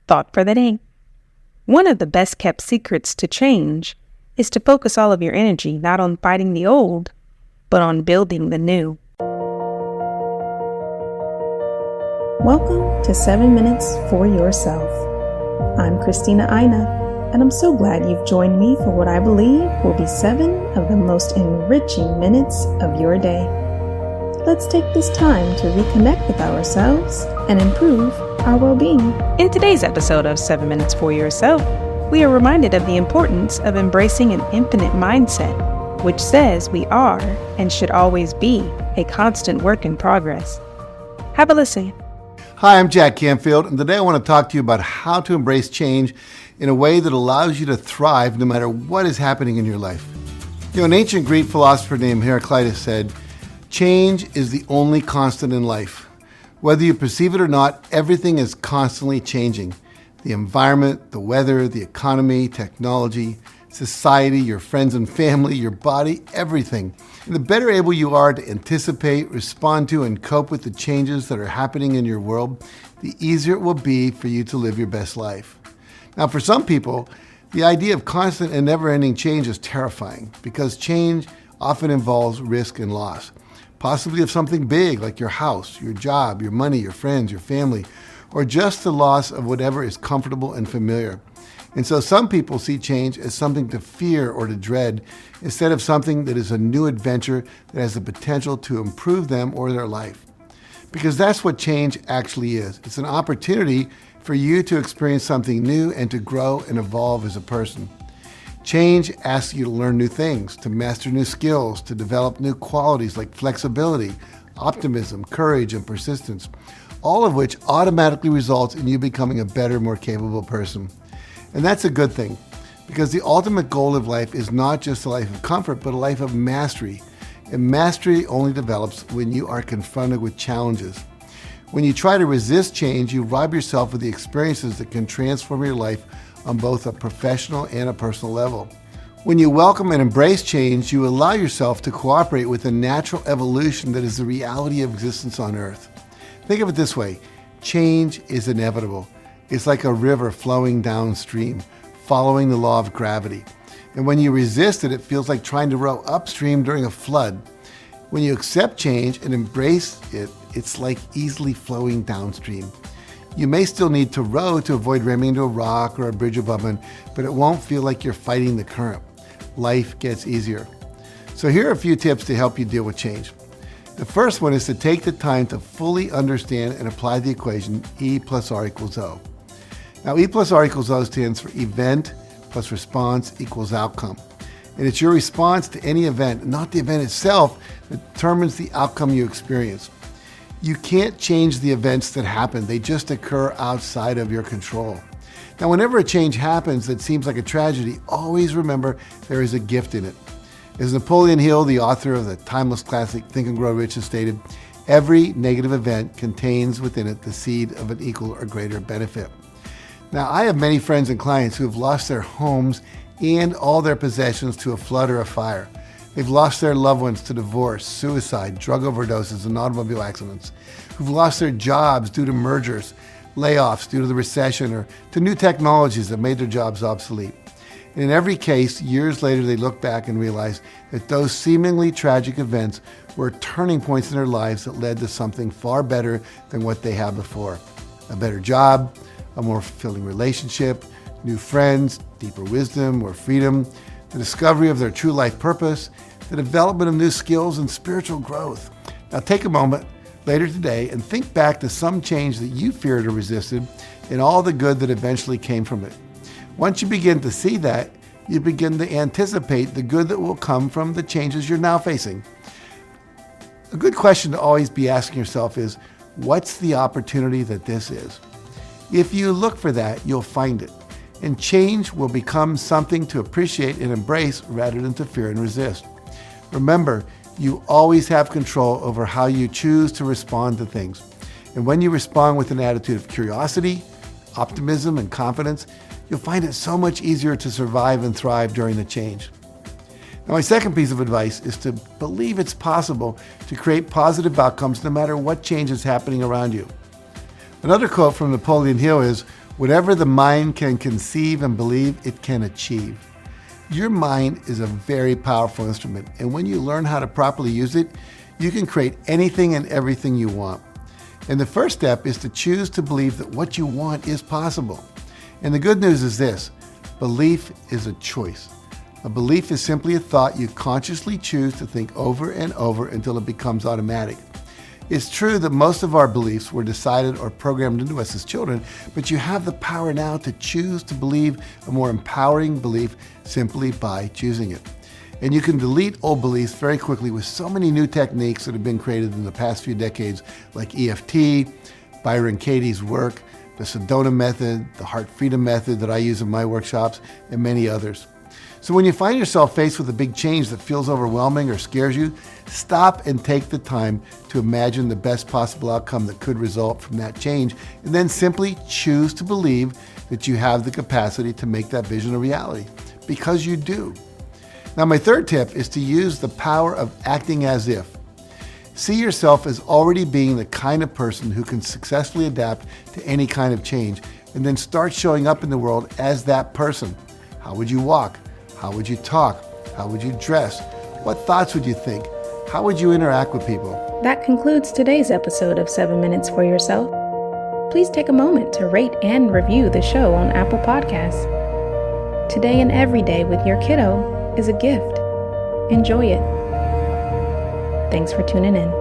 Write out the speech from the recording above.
Thought for the day. One of the best kept secrets to change is to focus all of your energy not on fighting the old, but on building the new. Welcome to 7 Minutes for Yourself. I'm Christina Aina, and I'm so glad you've joined me for what I believe will be 7 of the most enriching minutes of your day. Let's take this time to reconnect with ourselves and improve our well-being. In today's episode of 7 Minutes for Yourself, we are reminded of the importance of embracing an infinite mindset, which says we are and should always be a constant work in progress. Have a listen. Hi, I'm Jack Canfield, and today I want to talk to you about how to embrace change in a way that allows you to thrive no matter what is happening in your life. An ancient Greek philosopher named Heraclitus said, "Change is the only constant in life. Whether you perceive it or not, everything is constantly changing. The environment, the weather, the economy, technology, society, your friends and family, your body, everything. And the better able you are to anticipate, respond to, and cope with the changes that are happening in your world, the easier it will be for you to live your best life." Now, for some people, the idea of constant and never-ending change is terrifying because change often involves risk and loss, possibly of something big like your house, your job, your money, your friends, your family, or just the loss of whatever is comfortable and familiar. And so some people see change as something to fear or to dread instead of something that is a new adventure that has the potential to improve them or their life. Because that's what change actually is. It's an opportunity for you to experience something new and to grow and evolve as a person. Change asks you to learn new things, to master new skills, to develop new qualities like flexibility, optimism, courage, and persistence, all of which automatically results in you becoming a better, more capable person. And that's a good thing, because the ultimate goal of life is not just a life of comfort, but a life of mastery. And mastery only develops when you are confronted with challenges. When you try to resist change, you rob yourself of the experiences that can transform your life on both a professional and a personal level. When you welcome and embrace change, you allow yourself to cooperate with the natural evolution that is the reality of existence on Earth. Think of it this way: change is inevitable. It's like a river flowing downstream, following the law of gravity. And when you resist it, it feels like trying to row upstream during a flood. When you accept change and embrace it, it's like easily flowing downstream. You may still need to row to avoid ramming into a rock or a bridge above it, but it won't feel like you're fighting the current. Life gets easier. So here are a few tips to help you deal with change. The first one is to take the time to fully understand and apply the equation E plus R equals O. Now, E plus R equals O stands for event plus response equals outcome. And it's your response to any event, not the event itself, that determines the outcome you experience. You can't change the events that happen. They just occur outside of your control. Now, whenever a change happens that seems like a tragedy, always remember there is a gift in it. As Napoleon Hill, the author of the timeless classic Think and Grow Rich, has stated, every negative event contains within it the seed of an equal or greater benefit. Now, I have many friends and clients who have lost their homes and all their possessions to a flood or a fire. They've lost their loved ones to divorce, suicide, drug overdoses, and automobile accidents. Who've lost their jobs due to mergers, layoffs due to the recession, or to new technologies that made their jobs obsolete. And in every case, years later, they look back and realize that those seemingly tragic events were turning points in their lives that led to something far better than what they had before. A better job, a more fulfilling relationship, new friends, deeper wisdom, more freedom, the discovery of their true life purpose, the development of new skills, and spiritual growth. Now take a moment later today and think back to some change that you feared or resisted and all the good that eventually came from it. Once you begin to see that, you begin to anticipate the good that will come from the changes you're now facing. A good question to always be asking yourself is, what's the opportunity that this is? If you look for that, you'll find it. And change will become something to appreciate and embrace rather than to fear and resist. Remember, you always have control over how you choose to respond to things. And when you respond with an attitude of curiosity, optimism, and confidence, you'll find it so much easier to survive and thrive during the change. Now, my second piece of advice is to believe it's possible to create positive outcomes no matter what change is happening around you. Another quote from Napoleon Hill is, Whatever the mind can conceive and believe, it can achieve. Your mind is a very powerful instrument, and when you learn how to properly use it, you can create anything and everything you want. And the first step is to choose to believe that what you want is possible. And the good news is this: belief is a choice. A belief is simply a thought you consciously choose to think over and over until it becomes automatic. It's true that most of our beliefs were decided or programmed into us as children, but you have the power now to choose to believe a more empowering belief simply by choosing it. And you can delete old beliefs very quickly with so many new techniques that have been created in the past few decades, like EFT, Byron Katie's work, the Sedona method, the Heart Freedom method that I use in my workshops, and many others. So when you find yourself faced with a big change that feels overwhelming or scares you, stop and take the time to imagine the best possible outcome that could result from that change, and then simply choose to believe that you have the capacity to make that vision a reality, because you do. Now, my third tip is to use the power of acting as if. See yourself as already being the kind of person who can successfully adapt to any kind of change, and then start showing up in the world as that person. How would you walk? How would you talk? How would you dress? What thoughts would you think? How would you interact with people? That concludes today's episode of 7 Minutes for Yourself. Please take a moment to rate and review the show on Apple Podcasts. Today and every day with your kiddo is a gift. Enjoy it. Thanks for tuning in.